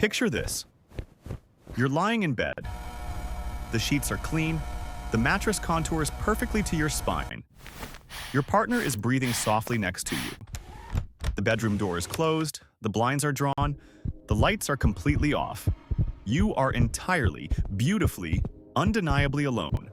Picture this. You're lying in bed. The sheets are clean. The mattress contours perfectly to your spine. Your partner is breathing softly next to you. The bedroom door is closed. The blinds are drawn. The lights are completely off. You are entirely, beautifully, undeniably alone.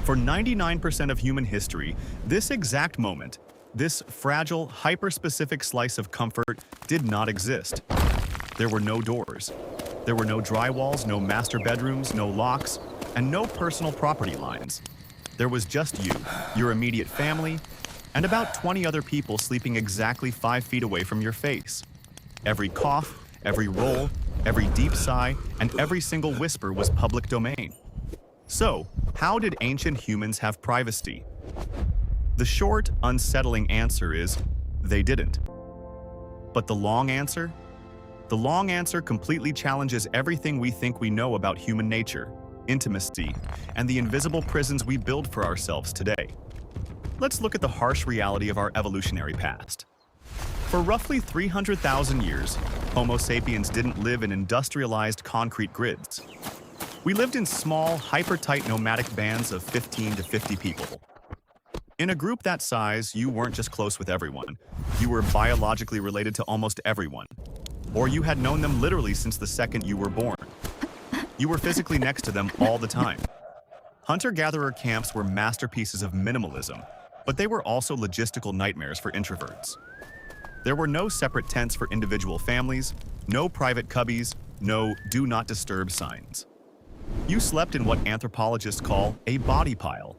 For 99% of human history, this exact moment, this fragile, hyper-specific slice of comfort did not exist. There were no doors. There were no drywalls, no master bedrooms, no locks, and no personal property lines. There was just you, your immediate family, and about 20 other people sleeping exactly 5 feet away from your face. Every cough, every roll, every deep sigh, and every single whisper was public domain. So, how did ancient humans have privacy? The short, unsettling answer is, they didn't. But the long answer? The long answer completely challenges everything we think we know about human nature, intimacy, and the invisible prisons we build for ourselves today. Let's look at the harsh reality of our evolutionary past. For roughly 300,000 years, Homo sapiens didn't live in industrialized concrete grids. We lived in small, hyper-tight nomadic bands of 15 to 50 people. In a group that size, you weren't just close with everyone. You were biologically related to almost everyone. Or you had known them literally since the second you were born. You were physically next to them all the time. Hunter-gatherer camps were masterpieces of minimalism, but they were also logistical nightmares for introverts. There were no separate tents for individual families, no private cubbies, no do not disturb signs. You slept in what anthropologists call a body pile,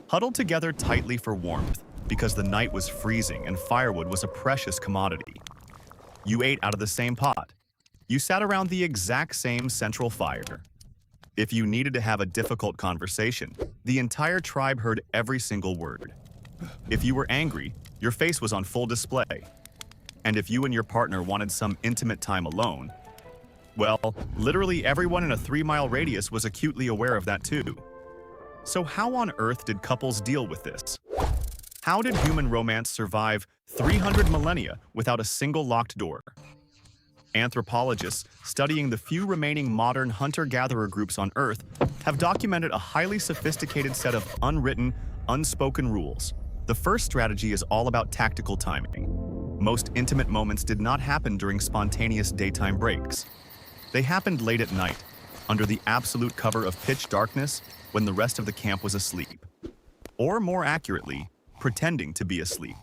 huddled together tightly for warmth because the night was freezing and firewood was a precious commodity. You ate out of the same pot. You sat around the exact same central fire. If you needed to have a difficult conversation, the entire tribe heard every single word. If you were angry, your face was on full display. And if you and your partner wanted some intimate time alone, well, literally everyone in a 3-mile radius was acutely aware of that too. So how on earth did couples deal with this? How did human romance survive 300 millennia without a single locked door? Anthropologists studying the few remaining modern hunter-gatherer groups on Earth have documented a highly sophisticated set of unwritten, unspoken rules. The first strategy is all about tactical timing. Most intimate moments did not happen during spontaneous daytime breaks. They happened late at night, under the absolute cover of pitch darkness when the rest of the camp was asleep. Or more accurately, pretending to be asleep.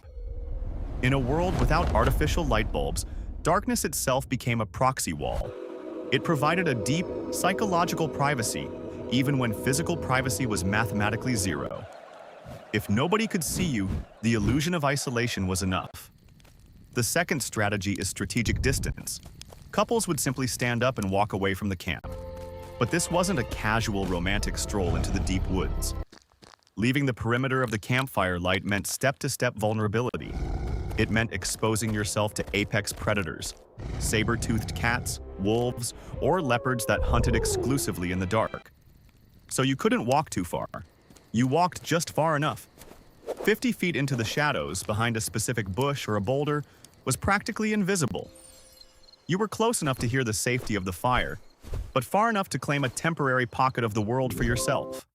In a world without artificial light bulbs, darkness itself became a proxy wall. It provided a deep, psychological privacy, even when physical privacy was mathematically zero. If nobody could see you, the illusion of isolation was enough. The second strategy is strategic distance. Couples would simply stand up and walk away from the camp. But this wasn't a casual romantic stroll into the deep woods. Leaving the perimeter of the campfire light meant step-to-step vulnerability. It meant exposing yourself to apex predators, saber-toothed cats, wolves, or leopards that hunted exclusively in the dark. So you couldn't walk too far. You walked just far enough. 50 feet into the shadows, behind a specific bush or a boulder, was practically invisible. You were close enough to hear the safety of the fire, but far enough to claim a temporary pocket of the world for yourself.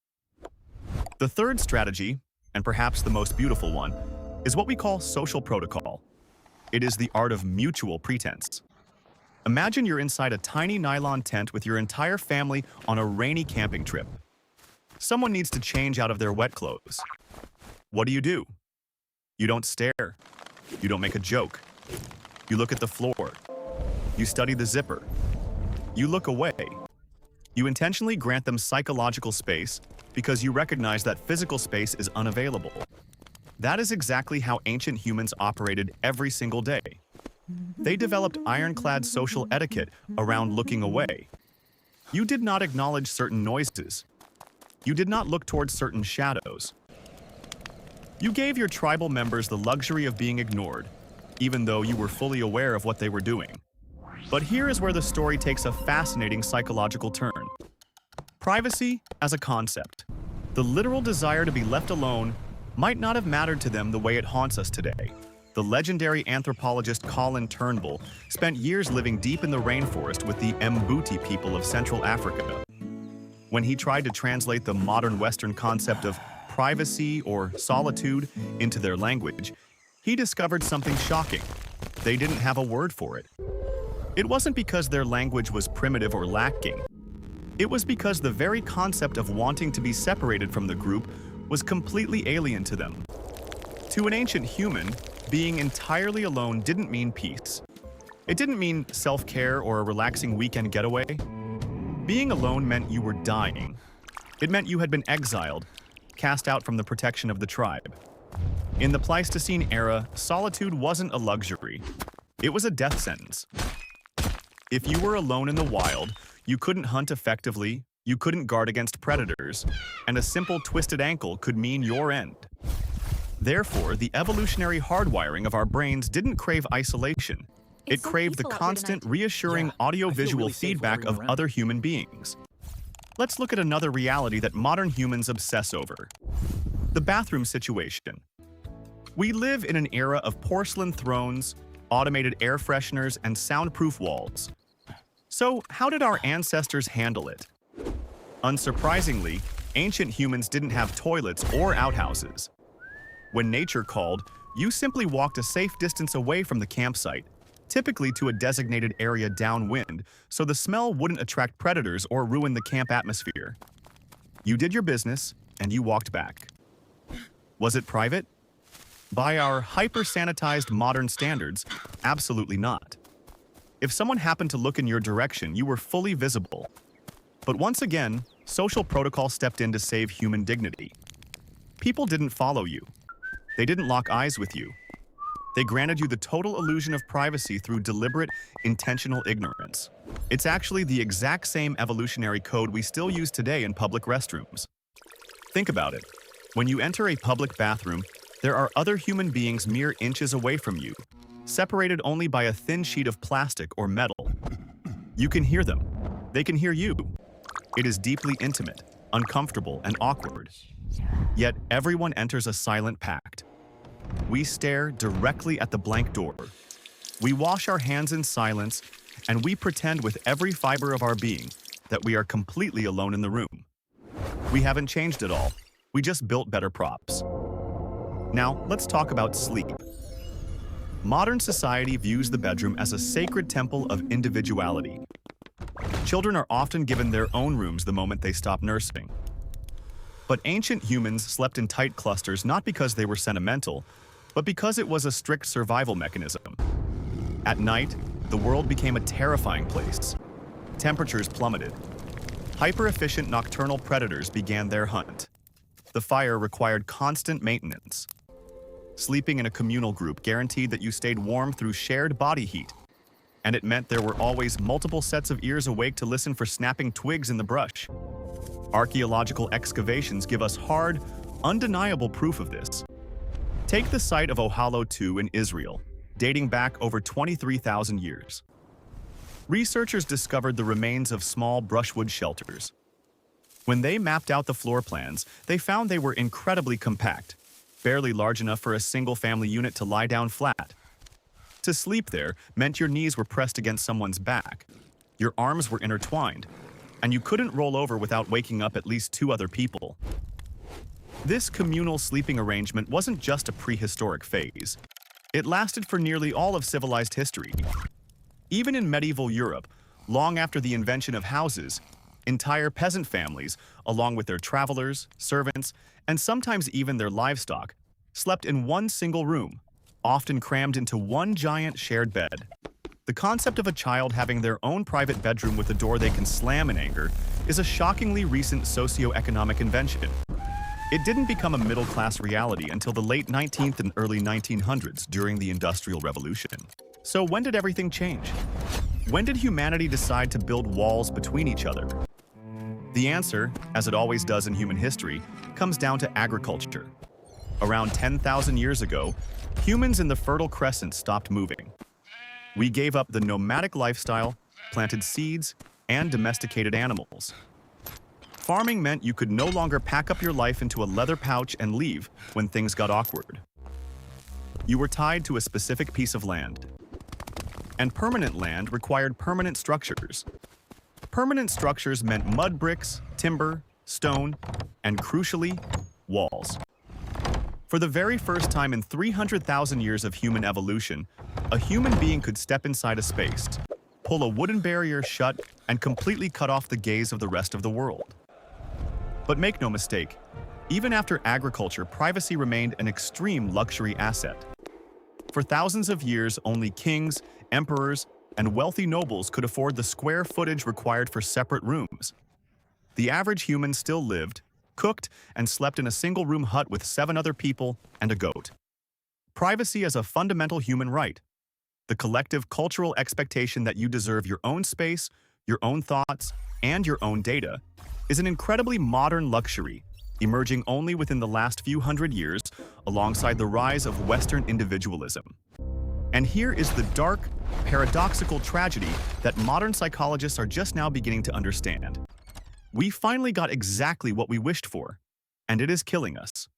The third strategy, and perhaps the most beautiful one, is what we call social protocol. It is the art of mutual pretense. Imagine you're inside a tiny nylon tent with your entire family on a rainy camping trip. Someone needs to change out of their wet clothes. What do? You don't stare. You don't make a joke. You look at the floor. You study the zipper. You look away. You intentionally grant them psychological space because you recognize that physical space is unavailable. That is exactly how ancient humans operated every single day. They developed ironclad social etiquette around looking away. You did not acknowledge certain noises. You did not look towards certain shadows. You gave your tribal members the luxury of being ignored, even though you were fully aware of what they were doing. But here is where the story takes a fascinating psychological turn. Privacy as a concept. The literal desire to be left alone might not have mattered to them the way it haunts us today. The legendary anthropologist Colin Turnbull spent years living deep in the rainforest with the Mbuti people of Central Africa. When he tried to translate the modern Western concept of privacy or solitude into their language, he discovered something shocking. They didn't have a word for it. It wasn't because their language was primitive or lacking. It was because the very concept of wanting to be separated from the group was completely alien to them. To an ancient human, being entirely alone didn't mean peace. It didn't mean self-care or a relaxing weekend getaway. Being alone meant you were dying. It meant you had been exiled, cast out from the protection of the tribe. In the Pleistocene era, solitude wasn't a luxury. It was a death sentence. If you were alone in the wild, you couldn't hunt effectively, you couldn't guard against predators, and a simple twisted ankle could mean your end. Therefore, the evolutionary hardwiring of our brains didn't crave isolation. It craved the constant, reassuring audio-visual feedback of other human beings. Let's look at another reality that modern humans obsess over: the bathroom situation. We live in an era of porcelain thrones, automated air fresheners, and soundproof walls. So, how did our ancestors handle it? Unsurprisingly, ancient humans didn't have toilets or outhouses. When nature called, you simply walked a safe distance away from the campsite, typically to a designated area downwind, so the smell wouldn't attract predators or ruin the camp atmosphere. You did your business, and you walked back. Was it private? By our hyper-sanitized modern standards, absolutely not. If someone happened to look in your direction, you were fully visible. But once again, social protocol stepped in to save human dignity. People didn't follow you. They didn't lock eyes with you. They granted you the total illusion of privacy through deliberate, intentional ignorance. It's actually the exact same evolutionary code we still use today in public restrooms. Think about it. When you enter a public bathroom, there are other human beings mere inches away from you, separated only by a thin sheet of plastic or metal. You can hear them. They can hear you. It is deeply intimate, uncomfortable, and awkward. Yet everyone enters a silent pact. We stare directly at the blank door. We wash our hands in silence, and we pretend with every fiber of our being that we are completely alone in the room. We haven't changed at all. We just built better props. Now, let's talk about sleep. Modern society views the bedroom as a sacred temple of individuality. Children are often given their own rooms the moment they stop nursing. But ancient humans slept in tight clusters not because they were sentimental, but because it was a strict survival mechanism. At night, the world became a terrifying place. Temperatures plummeted. Hyper-efficient nocturnal predators began their hunt. The fire required constant maintenance. Sleeping in a communal group guaranteed that you stayed warm through shared body heat. And it meant there were always multiple sets of ears awake to listen for snapping twigs in the brush. Archaeological excavations give us hard, undeniable proof of this. Take the site of Ohalo II in Israel, dating back over 23,000 years. Researchers discovered the remains of small brushwood shelters. When they mapped out the floor plans, they found they were incredibly compact, barely large enough for a single-family unit to lie down flat. To sleep there meant your knees were pressed against someone's back, your arms were intertwined, and you couldn't roll over without waking up at least two other people. This communal sleeping arrangement wasn't just a prehistoric phase. It lasted for nearly all of civilized history. Even in medieval Europe, long after the invention of houses, entire peasant families, along with their travelers, servants, and sometimes even their livestock, slept in one single room, often crammed into one giant shared bed. The concept of a child having their own private bedroom with a door they can slam in anger is a shockingly recent socio-economic invention. It didn't become a middle-class reality until the late 19th and early 1900s during the Industrial Revolution. So when did everything change? When did humanity decide to build walls between each other? The answer, as it always does in human history, comes down to agriculture. Around 10,000 years ago, humans in the Fertile Crescent stopped moving. We gave up the nomadic lifestyle, planted seeds, and domesticated animals. Farming meant you could no longer pack up your life into a leather pouch and leave when things got awkward. You were tied to a specific piece of land. And permanent land required permanent structures. Permanent structures meant mud bricks, timber, stone, and crucially, walls. For the very first time in 300,000 years of human evolution, a human being could step inside a space, pull a wooden barrier shut, and completely cut off the gaze of the rest of the world. But make no mistake, even after agriculture, privacy remained an extreme luxury asset. For thousands of years, only kings, emperors, and wealthy nobles could afford the square footage required for separate rooms. The average human still lived, cooked, and slept in a single-room hut with 7 other people and a goat. Privacy as a fundamental human right. The collective cultural expectation that you deserve your own space, your own thoughts, and your own data is an incredibly modern luxury, emerging only within the last few hundred years alongside the rise of Western individualism. And here is the dark, paradoxical tragedy that modern psychologists are just now beginning to understand. We finally got exactly what we wished for, and it is killing us.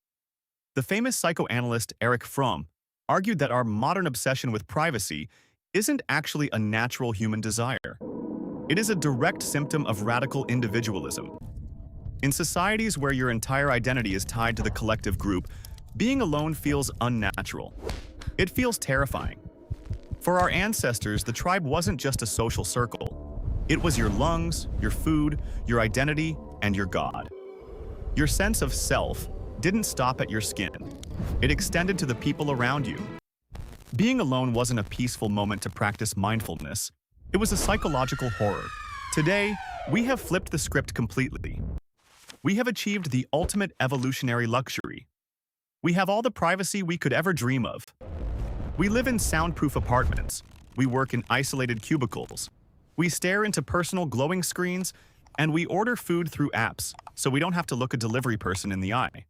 The famous psychoanalyst Erich Fromm argued that our modern obsession with privacy isn't actually a natural human desire. It is a direct symptom of radical individualism. In societies where your entire identity is tied to the collective group, being alone feels unnatural. It feels terrifying. For our ancestors, the tribe wasn't just a social circle. It was your lungs, your food, your identity, and your God. Your sense of self didn't stop at your skin. It extended to the people around you. Being alone wasn't a peaceful moment to practice mindfulness. It was a psychological horror. Today, we have flipped the script completely. We have achieved the ultimate evolutionary luxury. We have all the privacy we could ever dream of. We live in soundproof apartments. We work in isolated cubicles. We stare into personal glowing screens, and we order food through apps, so we don't have to look a delivery person in the eye.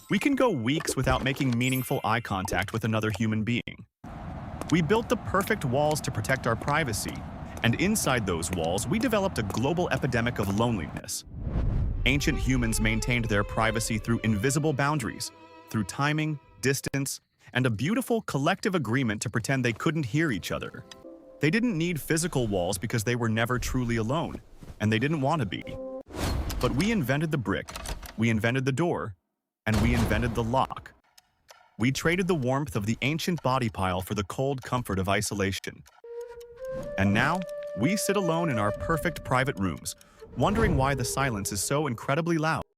We can go weeks without making meaningful eye contact with another human being. We built the perfect walls to protect our privacy, and inside those walls, we developed a global epidemic of loneliness. Ancient humans maintained their privacy through invisible boundaries, through timing, distance, and a beautiful collective agreement to pretend they couldn't hear each other. They didn't need physical walls because they were never truly alone, and they didn't want to be. But we invented the brick, we invented the door, and we invented the lock. We traded the warmth of the ancient body pile for the cold comfort of isolation. And now, we sit alone in our perfect private rooms, wondering why the silence is so incredibly loud.